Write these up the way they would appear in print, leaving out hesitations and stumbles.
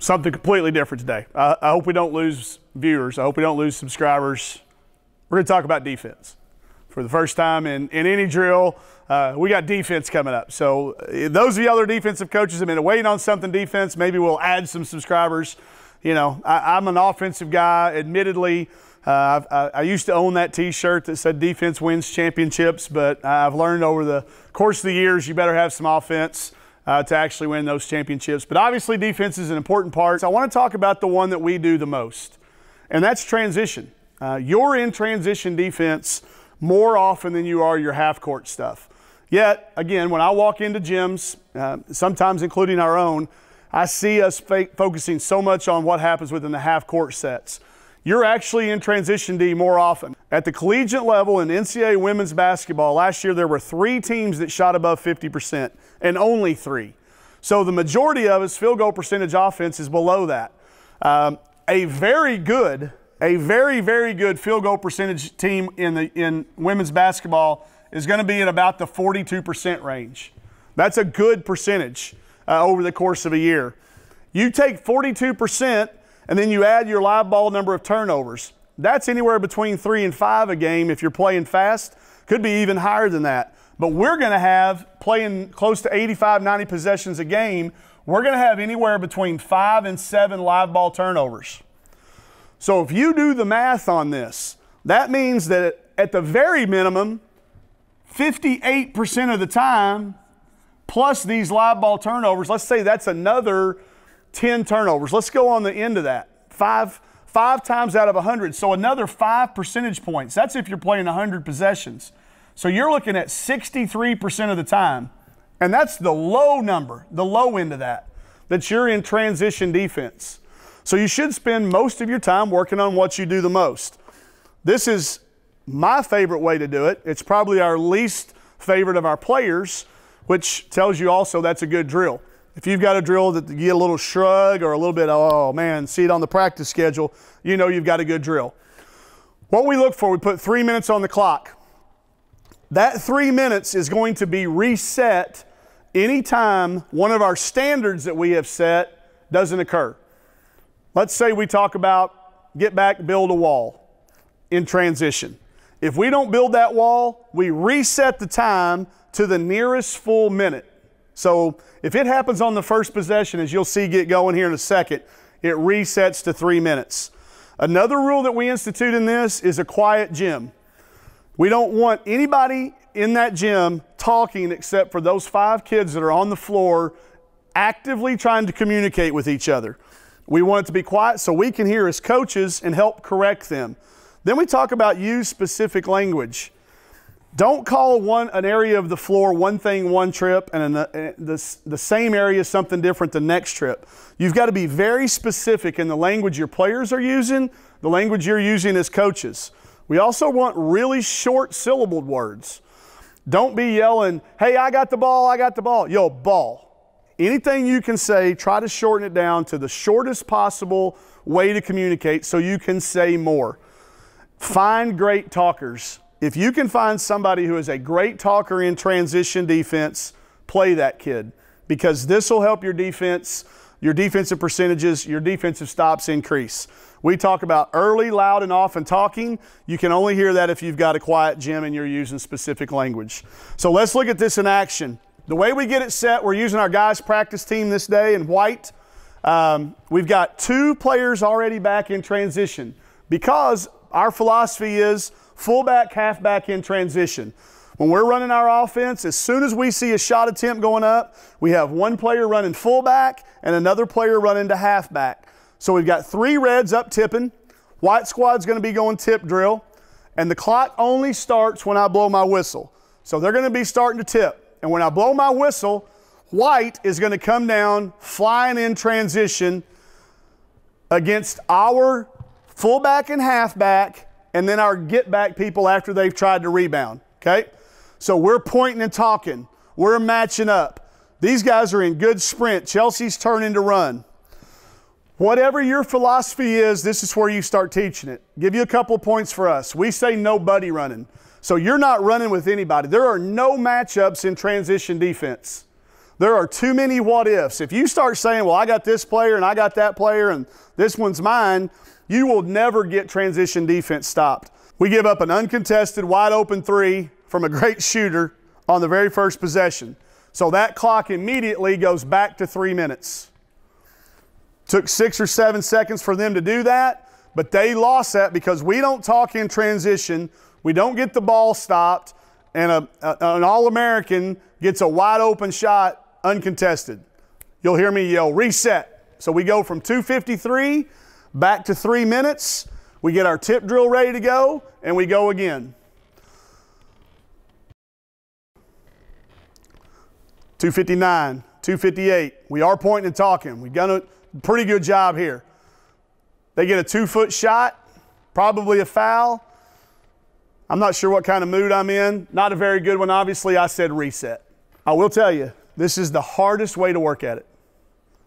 Something completely different today. I hope we don't lose viewers. I hope we don't lose subscribers. We're going to talk about defense. For the first time in any drill, we got defense coming up. So those of you other defensive coaches have been waiting on something defense. Maybe we'll add some subscribers. You know, I'm an offensive guy, admittedly. I used to own that T-shirt that said defense wins championships, but I've learned over the course of the years you better have some offense to actually win those championships. But obviously defense is an important part. So I want to talk about the one that we do the most, and that's transition. You're in transition defense more often than you are your half-court stuff. Yet, again, when I walk into gyms, sometimes including our own, I see us focusing so much on what happens within the half-court sets. You're actually in transition D more often. At the collegiate level in NCAA women's basketball, last year there were 3 teams that shot above 50%, and only 3. So the majority of us field goal percentage offense is below that. A very, very good field goal percentage team in women's basketball is going to be at about the 42% range. That's a good percentage over the course of a year. You take 42% and then you add your live ball number of turnovers. That's anywhere between 3 and 5 a game if you're playing fast. Could be even higher than that. But we're going to have, playing close to 85, 90 possessions a game, we're going to have anywhere between 5 and 7 live ball turnovers. So if you do the math on this, that means that at the very minimum, 58% of the time, plus these live ball turnovers, let's say that's another 10 turnovers. Let's go on the end of that. Five times out of 100, so another 5 percentage points. That's if you're playing 100 possessions. So you're looking at 63% of the time, and that's the low number, the low end of that you're in transition defense. So you should spend most of your time working on what you do the most. This is my favorite way to do it. It's probably our least favorite of our players, which tells you also that's a good drill. If you've got a drill that you get a little shrug or a little bit, oh man, see it on the practice schedule, you know you've got a good drill. What we look for, we put 3 minutes on the clock. That 3 minutes is going to be reset anytime one of our standards that we have set doesn't occur. Let's say we talk about get back, build a wall in transition. If we don't build that wall, we reset the time to the nearest full minute. So if it happens on the first possession, as you'll see get going here in a second, it resets to 3 minutes. Another rule that we institute in this is a quiet gym. We don't want anybody in that gym talking except for those 5 kids that are on the floor actively trying to communicate with each other. We want it to be quiet so we can hear as coaches and help correct them. Then we talk about use specific language. Don't call an area of the floor one thing one trip and the same area something different the next trip. You've got to be very specific in the language your players are using, the language you're using as coaches. We also want really short syllabled words. Don't be yelling, hey, I got the ball, I got the ball. Yo, ball. Anything you can say, try to shorten it down to the shortest possible way to communicate so you can say more. Find great talkers. If you can find somebody who is a great talker in transition defense, play that kid, because this will help your defense, your defensive percentages, your defensive stops increase. We talk about early, loud, and often talking. You can only hear that if you've got a quiet gym and you're using specific language. So let's look at this in action. The way we get it set, we're using our guys' practice team this day in white. We've got 2 players already back in transition because our philosophy is fullback, halfback in transition. When we're running our offense, as soon as we see a shot attempt going up, we have 1 player running fullback and another player running to halfback. So we've got 3 reds up tipping. White squad's going to be going tip drill. And the clock only starts when I blow my whistle. So they're going to be starting to tip. And when I blow my whistle, white is going to come down flying in transition against our fullback and halfback, and then our get back people after they've tried to rebound, okay? So we're pointing and talking. We're matching up. These guys are in good sprint. Chelsea's turning to run. Whatever your philosophy is, this is where you start teaching it. Give you a couple of points for us. We say no buddy running. So you're not running with anybody. There are no matchups in transition defense. There are too many what ifs. If you start saying, well, I got this player and I got that player and this one's mine, you will never get transition defense stopped. We give up an uncontested, wide open three from a great shooter on the very first possession. So that clock immediately goes back to 3 minutes. Took 6 or 7 seconds for them to do that, but they lost that because we don't talk in transition. We don't get the ball stopped, and an All-American gets a wide open shot uncontested. You'll hear me yell, reset. So we go from 2:53 back to 3 minutes. We get our tip drill ready to go, and we go again. 2:59, 2:58. We are pointing and talking. We've done a pretty good job here. They get a 2-foot shot, probably a foul. I'm not sure what kind of mood I'm in. Not a very good one, obviously. I said reset. I will tell you, this is the hardest way to work at it.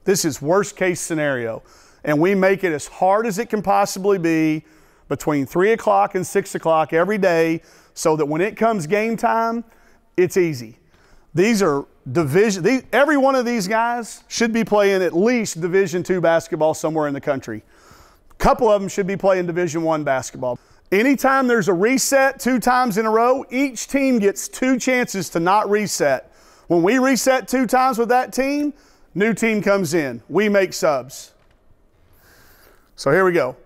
This is worst case scenario. And we make it as hard as it can possibly be between 3 o'clock and 6 o'clock every day so that when it comes game time, it's easy. These are every one of these guys should be playing at least Division II basketball somewhere in the country. A couple of them should be playing Division I basketball. Anytime there's a reset 2 times in a row, each team gets 2 chances to not reset. When we reset 2 times with that team, new team comes in. We make subs. So here we go.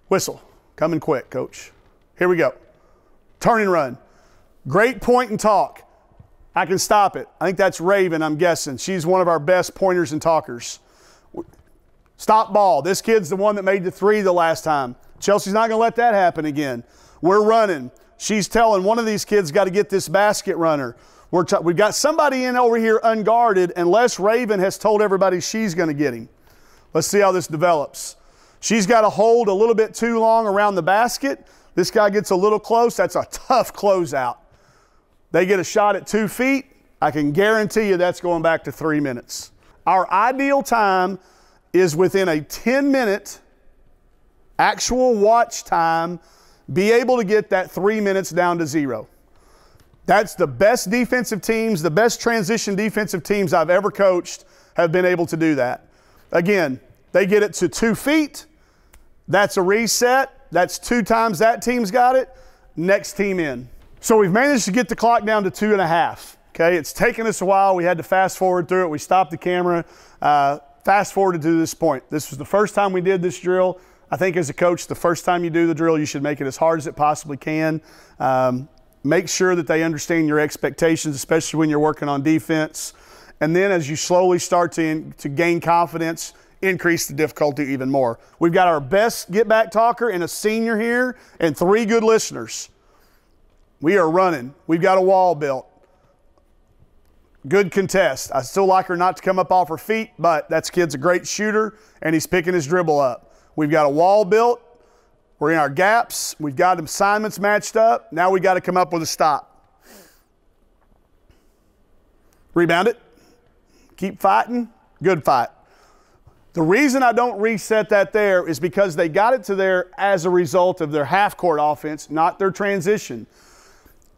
Whistle. Coming quick, coach. Here we go. Turn and run. Great point and talk. I can stop it. I think that's Raven, I'm guessing. She's one of our best pointers and talkers. Stop ball. This kid's the one that made the 3 the last time. Chelsea's not going to let that happen again. We're running. She's telling one of these kids got to get this basket runner. We've got somebody in over here unguarded unless Raven has told everybody she's going to get him. Let's see how this develops. She's got to hold a little bit too long around the basket. This guy gets a little close. That's a tough closeout. They get a shot at 2 feet. I can guarantee you that's going back to 3 minutes. Our ideal time is within a 10-minute actual watch time, be able to get that 3 minutes down to 0. That's the best defensive teams, the best transition defensive teams I've ever coached have been able to do that. Again, they get it to 2 feet. That's a reset. That's 2 times that team's got it. Next team in. So we've managed to get the clock down to 2.5. Okay, it's taken us a while. We had to fast forward through it. We stopped the camera, fast forwarded to this point. This was the first time we did this drill. I think as a coach, the first time you do the drill, you should make it as hard as it possibly can. Make sure that they understand your expectations, especially when you're working on defense. And then as you slowly start to gain confidence, increase the difficulty even more. We've got our best get-back talker and a senior here and 3 good listeners. We are running. We've got a wall built. Good contest. I still like her not to come up off her feet, but that kid's a great shooter, and he's picking his dribble up. We've got a wall built. We're in our gaps. We've got assignments matched up. Now we got to come up with a stop. Rebound it. Keep fighting. Good fight. The reason I don't reset that there is because they got it to there as a result of their half-court offense, not their transition.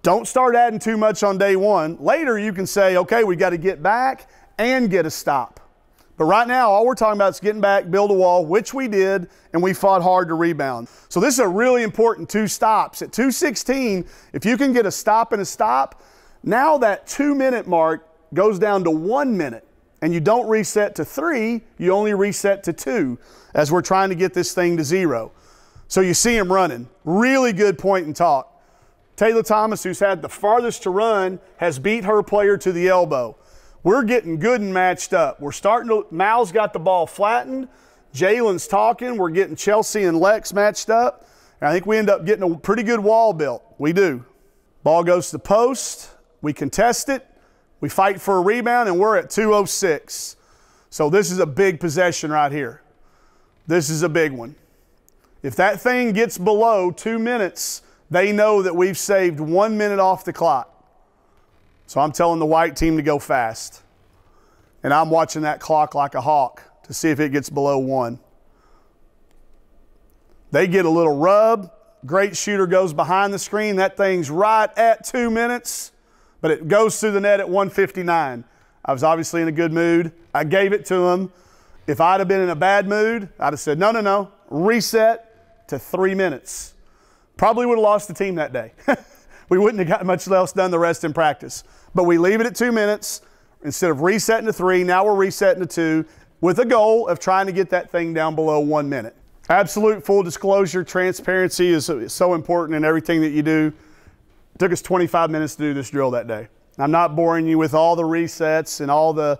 Don't start adding too much on day one. Later you can say, okay, we got to get back and get a stop. But right now, all we're talking about is getting back, build a wall, which we did, and we fought hard to rebound. So this is a really important 2 stops. At 2:16, if you can get a stop and a stop, now that 2-minute mark goes down to 1 minute. And you don't reset to 3, you only reset to 2 as we're trying to get this thing to 0. So you see him running. Really good point and talk. Taylor Thomas, who's had the farthest to run, has beat her player to the elbow. We're getting good and matched up. We're starting to, Mal's got the ball flattened. Jalen's talking. We're getting Chelsea and Lex matched up. And I think we end up getting a pretty good wall built. We do. Ball goes to the post. We contest it. We fight for a rebound, and we're at 2:06. So this is a big possession right here. This is a big one. If that thing gets below 2 minutes, they know that we've saved 1 minute off the clock. So I'm telling the white team to go fast. And I'm watching that clock like a hawk to see if it gets below 1. They get a little rub. Great shooter goes behind the screen. That thing's right at 2 minutes, but it goes through the net at 1:59. I was obviously in a good mood. I gave it to them. If I'd have been in a bad mood, I'd have said, no, no, no, reset to 3 minutes. Probably would have lost the team that day. We wouldn't have got much else done the rest in practice. But we leave it at 2 minutes. Instead of resetting to 3, now we're resetting to 2 with a goal of trying to get that thing down below 1 minute. Absolute full disclosure, transparency is so important in everything that you do. It took us 25 minutes to do this drill that day. I'm not boring you with all the resets and all the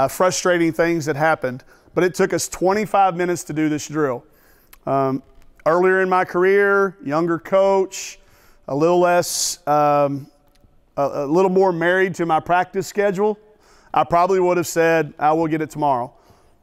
frustrating things that happened, but it took us 25 minutes to do this drill. Earlier in my career, younger coach, a little less, a little more married to my practice schedule, I probably would have said, I will get it tomorrow.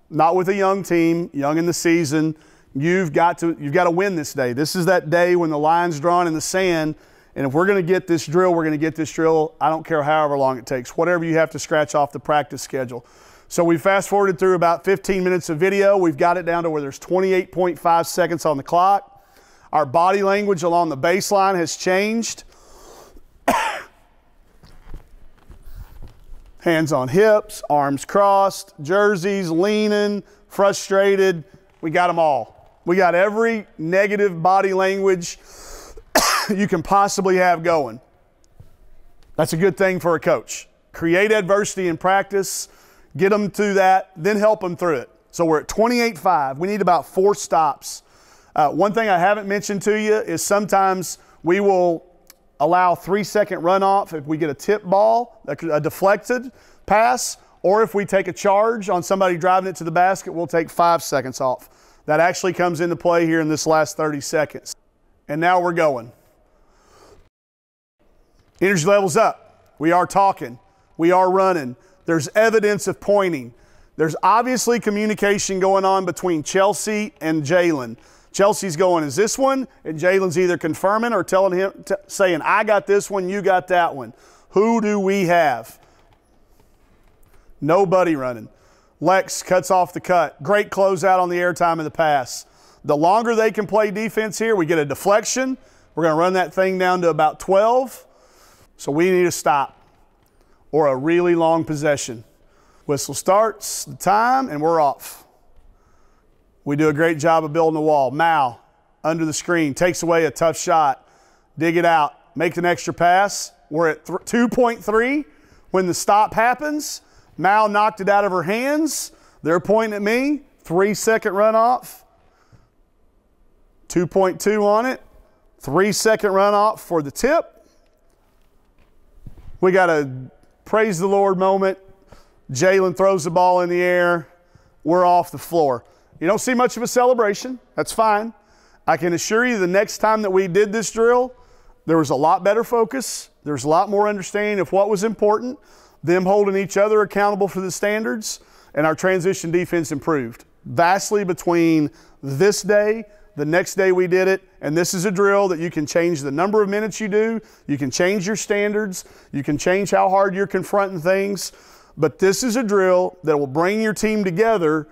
Not with a young team, young in the season. You've got to win this day. This is that day when the line's drawn in the sand, and if we're going to get this drill, we're going to get this drill. I don't care however long it takes, whatever you have to scratch off the practice schedule. So we fast forwarded through about 15 minutes of video. We've got it down to where there's 28.5 seconds on the clock. Our body language along the baseline has changed. Hands on hips, arms crossed, jerseys, leaning, frustrated. We got them all. We got every negative body language you can possibly have going. That's a good thing for a coach. Create adversity in practice, get them through that, then help them through it. So we're at 28.5. We need about 4 stops. One thing I haven't mentioned to you is sometimes we will allow 3-second runoff if we get a tip ball, a deflected pass, or if we take a charge on somebody driving it to the basket, we'll take 5 seconds off. That actually comes into play here in this last 30 seconds. And now we're going. Energy level's up. We are talking. We are running. There's evidence of pointing. There's obviously communication going on between Chelsea and Jalen. Chelsea's going, is this one? And Jalen's either confirming or telling him, saying, I got this one, you got that one. Who do we have? Nobody running. Lex cuts off the cut. Great closeout on the airtime of the pass. The longer they can play defense here, we get a deflection. We're going to run that thing down to about 12. So we need a stop or a really long possession. Whistle starts, the time, and we're off. We do a great job of building the wall. Mal, under the screen, takes away a tough shot. Dig it out. Make an extra pass. We're at 2.3 when the stop happens. Mal knocked it out of her hands. They're pointing at me. 3-second runoff. 2.2 on it. 3-second runoff for the tip. We got a praise the Lord moment. Jalen throws the ball in the air. We're off the floor. You don't see much of a celebration. That's fine. I can assure you the next time that we did this drill, there was a lot better focus. There's a lot more understanding of what was important, them holding each other accountable for the standards, and our transition defense improved vastly between this day, the next day we did it, and this is a drill that you can change the number of minutes you do, you can change your standards, you can change how hard you're confronting things, but this is a drill that will bring your team together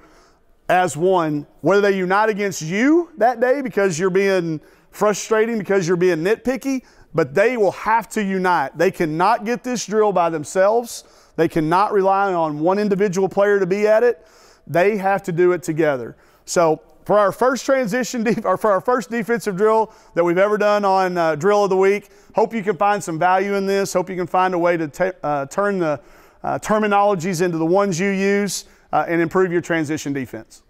as one, whether they unite against you that day because you're being frustrating, because you're being nitpicky, but they will have to unite. They cannot get this drill by themselves. They cannot rely on one individual player to be at it. They have to do it together. So for our first for our first defensive drill that we've ever done on Drill of the Week, hope you can find some value in this. Hope you can find a way to turn the terminologies into the ones you use and improve your transition defense.